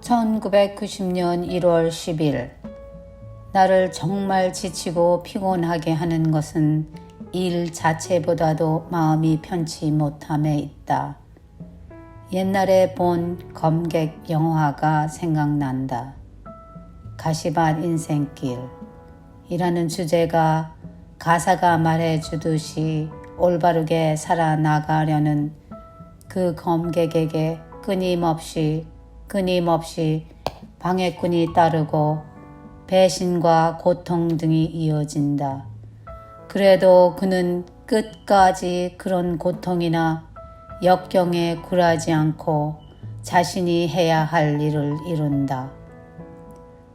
1990년 1월 10일 나를 정말 지치고 피곤하게 하는 것은 일 자체보다도 마음이 편치 못함에 있다. 옛날에 본 검객 영화가 생각난다. 가시밭 인생길이라는 주제가 가사가 말해주듯이 올바르게 살아나가려는 그 검객에게 끊임없이 방해꾼이 따르고 배신과 고통 등이 이어진다. 그래도 그는 끝까지 그런 고통이나 역경에 굴하지 않고 자신이 해야 할 일을 이룬다.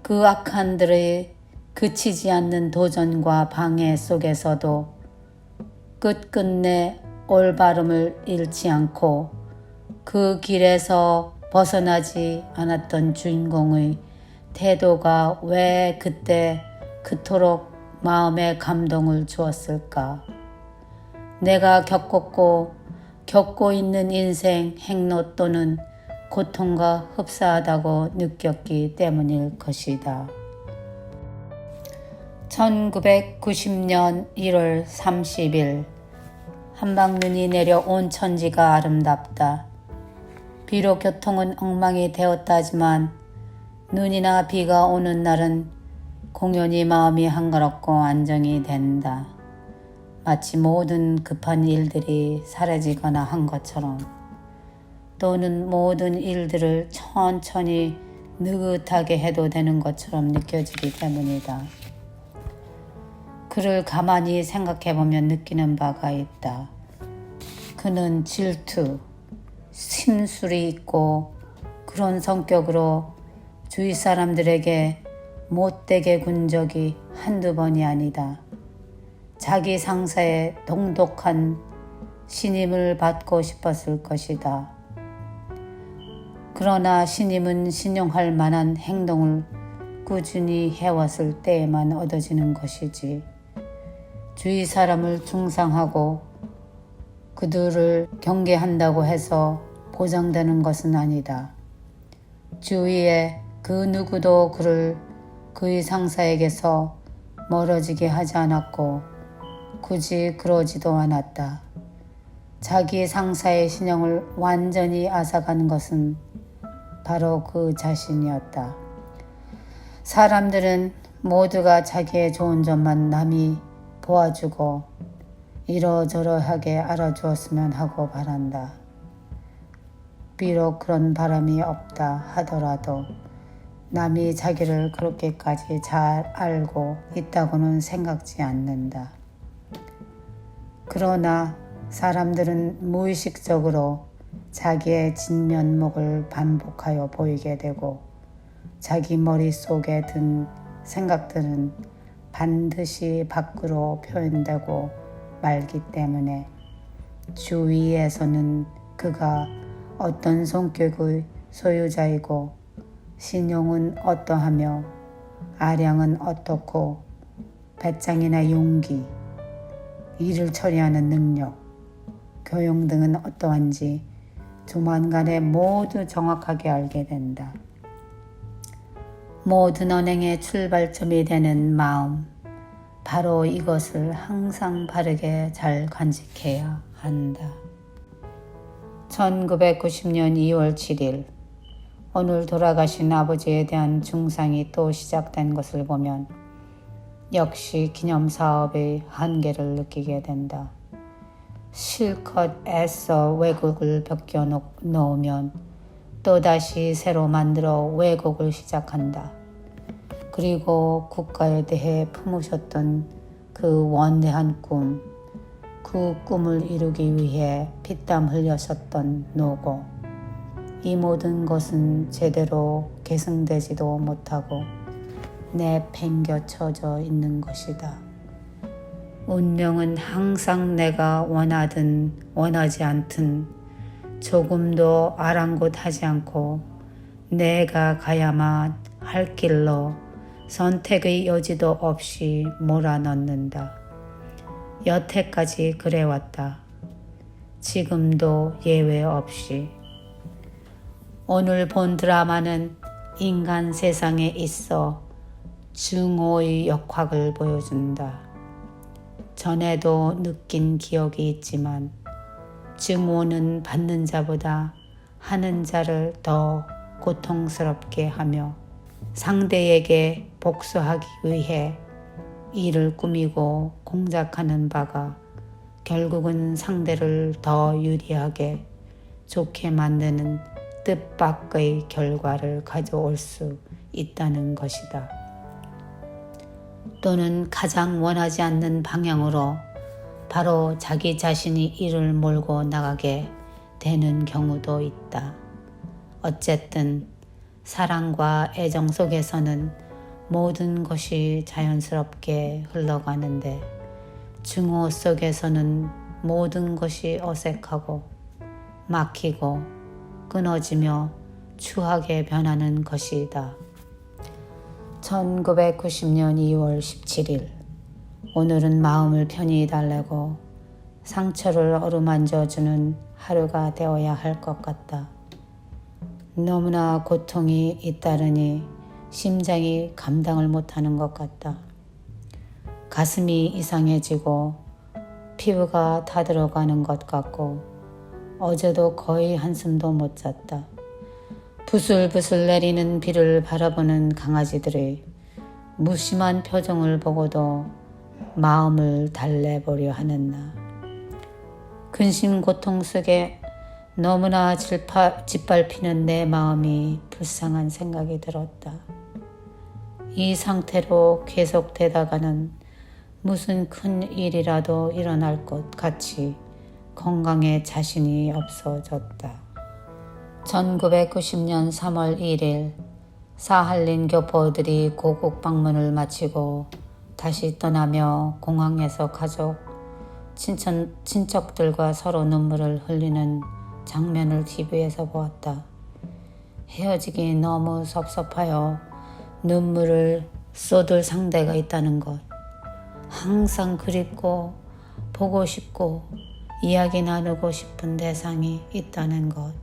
그 악한들의 그치지 않는 도전과 방해 속에서도 끝끝내 올바름을 잃지 않고 그 길에서 벗어나지 않았던 주인공의 태도가 왜 그때 그토록 마음에 감동을 주었을까? 내가 겪고 있는 인생 행로 또는 고통과 흡사하다고 느꼈기 때문일 것이다. 1990년 1월 30일 한방눈이 내려온 천지가 아름답다. 비록 교통은 엉망이 되었다지만 눈이나 비가 오는 날은 공연히 마음이 한가롭고 안정이 된다. 마치 모든 급한 일들이 사라지거나 한 것처럼, 또는 모든 일들을 천천히 느긋하게 해도 되는 것처럼 느껴지기 때문이다. 그를 가만히 생각해보면 느끼는 바가 있다. 그는 질투, 심술이 있고 그런 성격으로 주위 사람들에게 못되게 군 적이 한두 번이 아니다. 자기 상사의 돈독한 신임을 받고 싶었을 것이다. 그러나 신임은 신용할 만한 행동을 꾸준히 해왔을 때에만 얻어지는 것이지, 주위 사람을 중상하고 그들을 경계한다고 해서 보장되는 것은 아니다. 주위에 그 누구도 그를 그의 상사에게서 멀어지게 하지 않았고 굳이 그러지도 않았다. 자기 상사의 신용을 완전히 앗아간 것은 바로 그 자신이었다. 사람들은 모두가 자기의 좋은 점만 남이 보아주고 이러저러하게 알아주었으면 하고 바란다. 비록 그런 바람이 없다 하더라도 남이 자기를 그렇게까지 잘 알고 있다고는 생각지 않는다. 그러나 사람들은 무의식적으로 자기의 진면목을 반복하여 보이게 되고 자기 머릿속에 든 생각들은 반드시 밖으로 표현되고 말기 때문에 주위에서는 그가 어떤 성격의 소유자이고 신용은 어떠하며 아량은 어떻고 배짱이나 용기, 일을 처리하는 능력, 교養등은 어떠한지 조만간에 모두 정확하게 알게 된다. 모든 언행의 출발점이 되는 마음, 바로 이것을 항상 바르게 잘 간직해야 한다. 1990년 2월 7일 오늘 돌아가신 아버지에 대한 중상이 또 시작된 것을 보면 역시 기념사업의 한계를 느끼게 된다. 실컷 애써 왜곡을 벗겨놓으면 또다시 새로 만들어 왜곡을 시작한다. 그리고 국가에 대해 품으셨던 그 원대한 꿈, 그 꿈을 이루기 위해 피땀 흘리셨던 노고, 이 모든 것은 제대로 계승되지도 못하고 내팽겨쳐져 있는 것이다. 운명은 항상 내가 원하든 원하지 않든 조금도 아랑곳하지 않고 내가 가야만 할 길로 선택의 여지도 없이 몰아넣는다. 여태까지 그래왔다. 지금도 예외 없이. 오늘 본 드라마는 인간 세상에 있어 증오의 역학을 보여준다. 전에도 느낀 기억이 있지만 증오는 받는 자보다 하는 자를 더 고통스럽게 하며 상대에게 복수하기 위해 일을 꾸미고 공작하는 바가 결국은 상대를 더 유리하게 좋게 만드는 뜻밖의 결과를 가져올 수 있다는 것이다. 또는 가장 원하지 않는 방향으로 바로 자기 자신이 일을 몰고 나가게 되는 경우도 있다. 어쨌든 사랑과 애정 속에서는 모든 것이 자연스럽게 흘러가는데 증오 속에서는 모든 것이 어색하고 막히고 끊어지며 추하게 변하는 것이다. 1990년 2월 17일 오늘은 마음을 편히 달래고 상처를 어루만져주는 하루가 되어야 할 것 같다. 너무나 고통이 잇따르니 심장이 감당을 못하는 것 같다. 가슴이 이상해지고 피부가 타들어가는 것 같고 어제도 거의 한숨도 못 잤다. 부슬부슬 내리는 비를 바라보는 강아지들의 무심한 표정을 보고도 마음을 달래보려 하는 나. 근심 고통 속에 너무나 짓밟히는 내 마음이 불쌍한 생각이 들었다. 이 상태로 계속되다가는 무슨 큰 일이라도 일어날 것 같이 건강에 자신이 없어졌다. 1990년 3월 1일 사할린 교포들이 고국 방문을 마치고 다시 떠나며 공항에서 가족, 친척들과 서로 눈물을 흘리는 장면을 TV에서 보았다. 헤어지기 너무 섭섭하여 눈물을 쏟을 상대가 있다는 것. 항상 그립고 보고 싶고 이야기 나누고 싶은 대상이 있다는 것.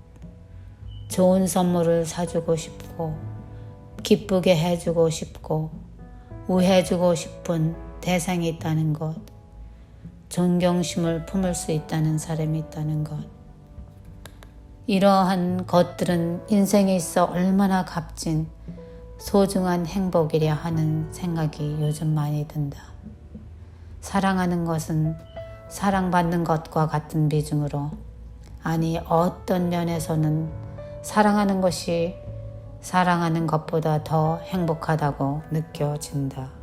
좋은 선물을 사주고 싶고 기쁘게 해주고 싶고 우해주고 싶은 대상이 있다는 것. 존경심을 품을 수 있다는 사람이 있다는 것. 이러한 것들은 인생에 있어 얼마나 값진 소중한 행복이랴 하는 생각이 요즘 많이 든다. 사랑하는 것은 사랑받는 것과 같은 비중으로, 아니 어떤 면에서는 사랑하는 것이 사랑하는 것보다 더 행복하다고 느껴진다.